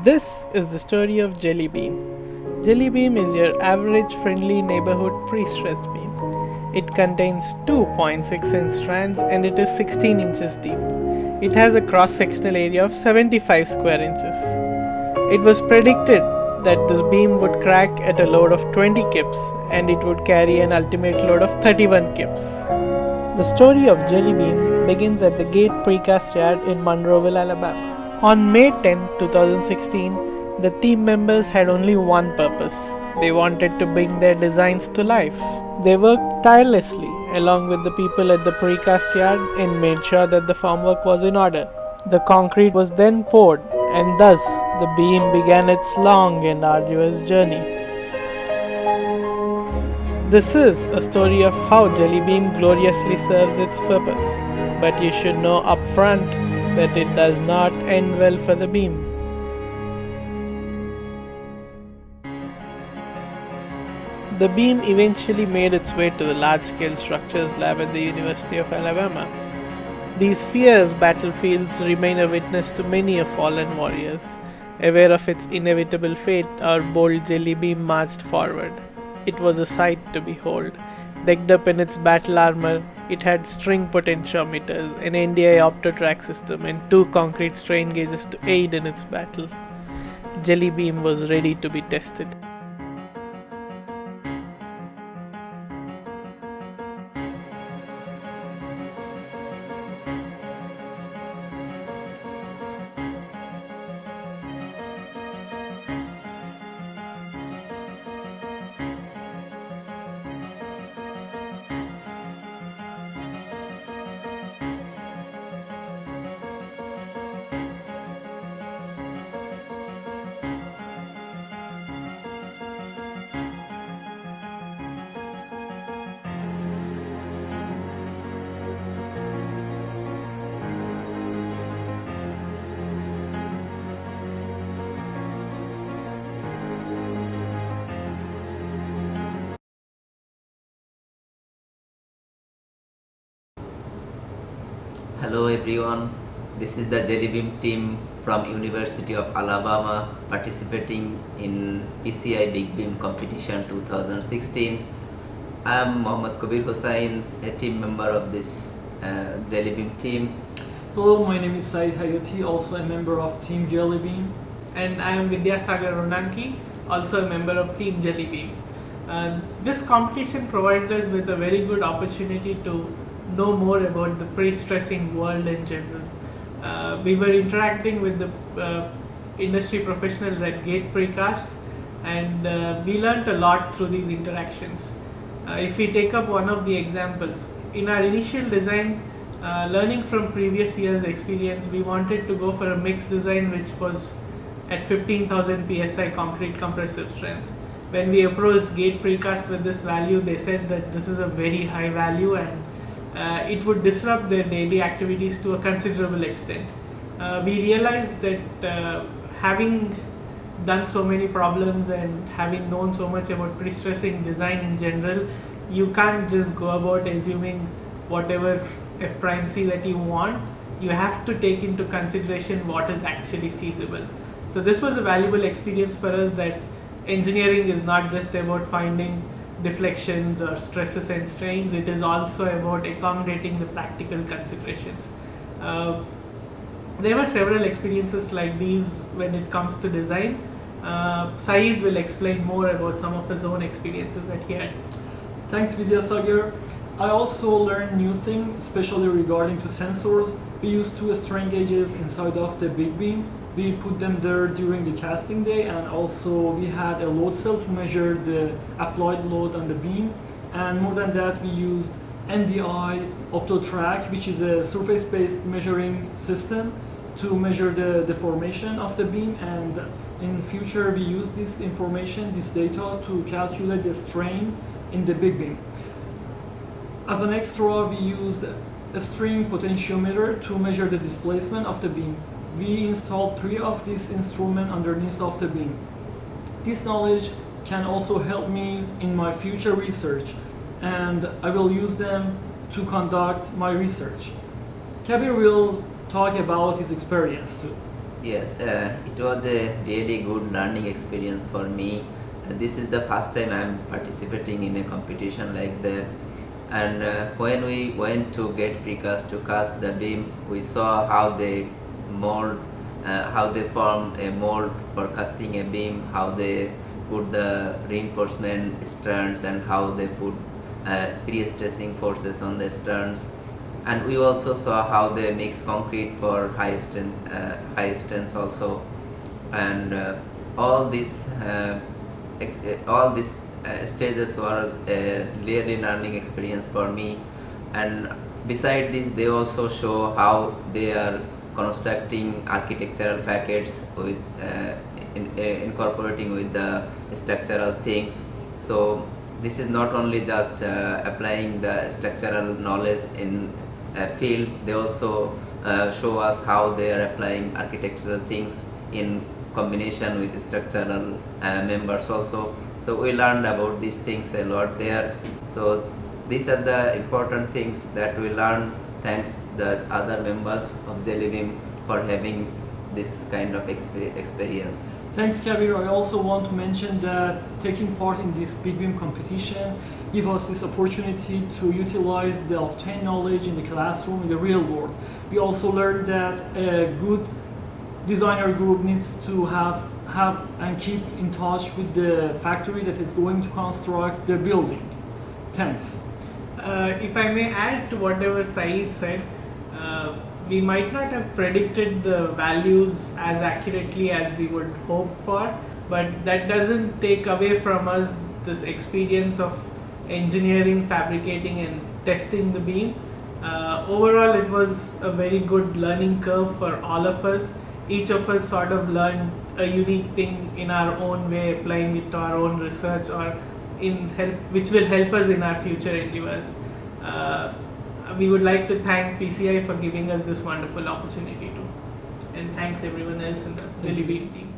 This is the story of Jelly Beam. Jelly Beam is your average friendly neighborhood prestressed beam. It contains 2.6 inch strands and it is 16 inches deep. It has a cross sectional area of 75 square inches. It was predicted that this beam would crack at a load of 20 kips and it would carry an ultimate load of 31 kips. The story of Jelly Beam begins at the Gate Precast Yard in Monroeville, Alabama. On May 10, 2016, the team members had only one purpose. They wanted to bring their designs to life. They worked tirelessly along with the people at the precast yard and made sure that the formwork was in order. The concrete was then poured, and thus the beam began its long and arduous journey. This is a story of how Jelly Beam gloriously serves its purpose, but you should know upfront that it does not end well for the beam. The beam eventually made its way to the large-scale structures lab at the University of Alabama. These fierce battlefields remain a witness to many a fallen warriors. Aware of its inevitable fate, our bold Jelly Beam marched forward. It was a sight to behold. Decked up in its battle armor, it had string potentiometers, an NDI optotrack system, and 2 concrete strain gauges to aid in its battle. Jelly Beam was ready to be tested. Hello everyone, this is the Jelly Beam team from University of Alabama participating in PCI Big Beam Competition 2016. I am Mohammad Kabir Hossain, a team member of this Jelly Beam team. Hello, my name is Said Hayati, also a member of Team Jelly Beam. And I am Vidyasagar Ronanki, also a member of Team Jelly Beam. This competition provided us with a very good opportunity to know more about the pre-stressing world in general. We were interacting with the industry professionals at Gate Precast, and we learnt a lot through these interactions. If we take up one of the examples, in our initial design, learning from previous years' experience, we wanted to go for a mixed design which was at 15,000 psi concrete compressive strength. When we approached Gate Precast with this value, they said that this is a very high value and it would disrupt their daily activities to a considerable extent. We realized that having done so many problems and having known so much about pre-stressing design in general, you can't just go about assuming whatever F prime C that you want. You have to take into consideration what is actually feasible. So this was a valuable experience for us, that engineering is not just about finding deflections or stresses and strains, it is also about accommodating the practical considerations. There were several experiences like these when it comes to design. Saeed will explain more about some of his own experiences that he had. Thanks, Vidyasagar. I also learned new things, especially regarding to sensors. We used 2 strain gauges inside of the big beam. We put them there during the casting day, and also we had a load cell to measure the applied load on the beam. And more than that, we used NDI OptoTrack, which is a surface-based measuring system to measure the deformation of the beam, and in future we use this information, this data, to calculate the strain in the big beam. As an extra, we used a string potentiometer to measure the displacement of the beam. We installed 3 of these instruments underneath of the beam. This knowledge can also help me in my future research, and I will use them to conduct my research. Kabir will talk about his experience too. Yes, it was a really good learning experience for me. This is the first time I'm participating in a competition like that. And when we went to get precast to cast the beam, we saw how they mold, how they form a mold for casting a beam, how they put the reinforcement strands, and how they put pre-stressing forces on the strands. And we also saw how they mix concrete for high strengths also. And all these stages was a really learning experience for me. And beside this, they also show how they are constructing architectural facades with incorporating with the structural things. So this is not only just applying the structural knowledge in a field, they also show us how they are applying architectural things in combination with structural members also. So we learned about these things a lot there. So these are the important things that we learned, thanks the other members of Jellybeam for having this kind of experience. Thanks, Kabir. I also want to mention that taking part in this big beam competition give us this opportunity to utilize the obtained knowledge in the classroom in the real world. We also learned that a good designer group needs to have and keep in touch with the factory that is going to construct the building. Thanks. If I may add to whatever Saeed said, we might not have predicted the values as accurately as we would hope for, but that doesn't take away from us this experience of engineering, fabricating, and testing the beam. Overall, it was a very good learning curve for all of us. Each of us sort of learned a unique thing in our own way, applying it to our own research or which will help us in our future endeavors. We would like to thank PCI for giving us this wonderful opportunity too, and thanks everyone else in the Jellybean team.